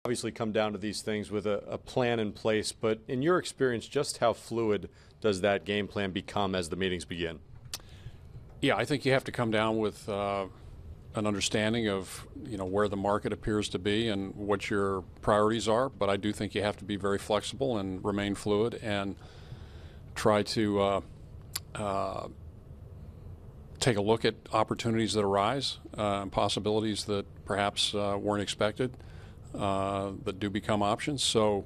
Obviously come down to these things with a plan in place, but in your experience, just how fluid does that game plan become as the meetings begin? Yeah, I think you have to come down with an understanding of where the market appears to be and what your priorities are, but I do think you have to be very flexible and remain fluid and try to take a look at opportunities that arise and possibilities that perhaps weren't expected that do become options. So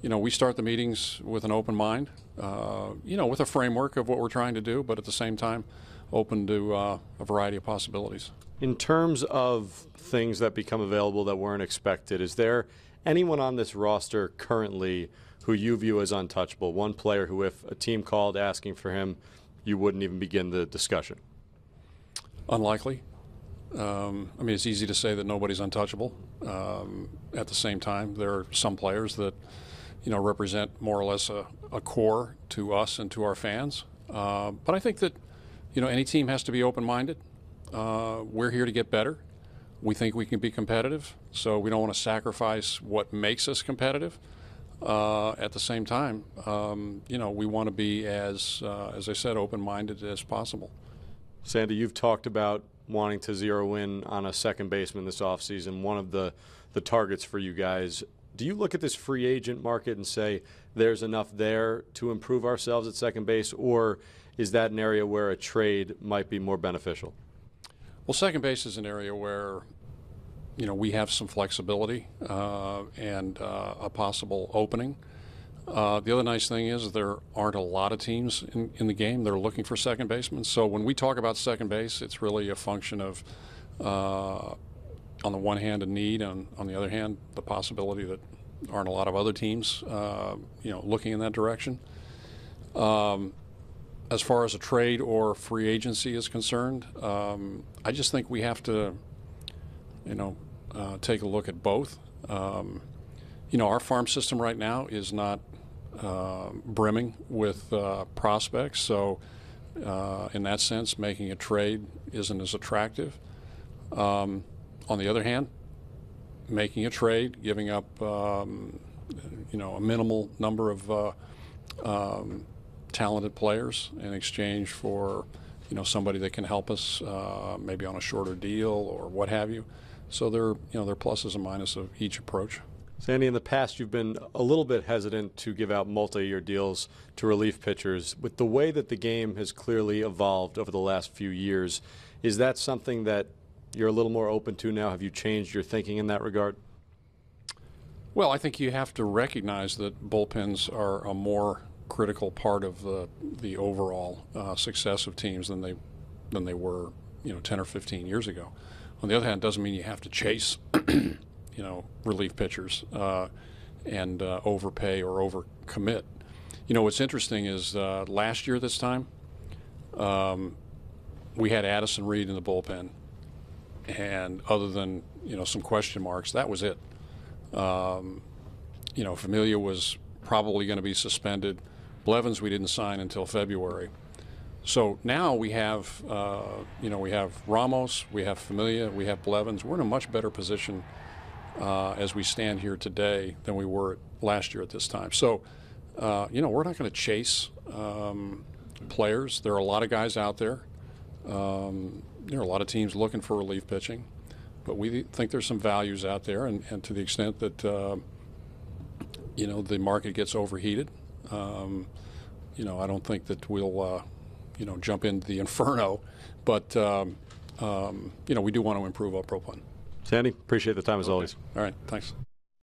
we start the meetings with an open mind, with a framework of what we're trying to do, but at the same time open to a variety of possibilities. In terms of things that become available that weren't expected, is there anyone on this roster currently who you view as untouchable? One player who, if a team called asking for him, you wouldn't even begin the discussion? Unlikely. It's easy to say that nobody's untouchable. At the same time, there are some players that, represent more or less a core to us and to our fans. But I think that, any team has to be open-minded. We're here to get better. We think we can be competitive, so we don't want to sacrifice what makes us competitive. At the same time, we want to be as I said, open-minded as possible. Sandy, you've talked about wanting to zero in on a second baseman this offseason, one of the targets for you guys. Do you look at this free agent market and say there's enough there to improve ourselves at second base, or is that an area where a trade might be more beneficial? Well, second base is an area where, we have some flexibility and a possible opening. The other nice thing is there aren't a lot of teams in the game that are looking for second basemen. So when we talk about second base, it's really a function of, on the one hand, a need, and on the other hand, the possibility that aren't a lot of other teams, looking in that direction. As far as a trade or free agency is concerned, I just think we have to, take a look at both. Our farm system right now is not brimming with prospects, so in that sense, making a trade isn't as attractive. On the other hand, making a trade, giving up, a minimal number of talented players in exchange for, somebody that can help us, maybe on a shorter deal or what have you. So there are pluses and minuses of each approach. Sandy, in the past you've been a little bit hesitant to give out multi-year deals to relief pitchers. With the way that the game has clearly evolved over the last few years, is that something that you're a little more open to now? Have you changed your thinking in that regard? Well, I think you have to recognize that bullpens are a more critical part of the overall success of teams than they were 10 or 15 years ago. On the other hand, it doesn't mean you have to chase relief pitchers and overpay or overcommit. What's interesting is last year this time we had Addison Reed in the bullpen, and other than some question marks, that was it. Familia was probably going to be suspended. Blevins we didn't sign until February. So now we have we have Ramos, we have Familia, we have Blevins. We're in a much better position as we stand here today than we were last year at this time. So we're not going to chase players. There are a lot of guys out there. There are a lot of teams looking for relief pitching, but we think there's some values out there, and to the extent that the market gets overheated, I don't think that we'll jump into the inferno, but we do want to improve our propane. Sandy, appreciate the time as always. All right, thanks.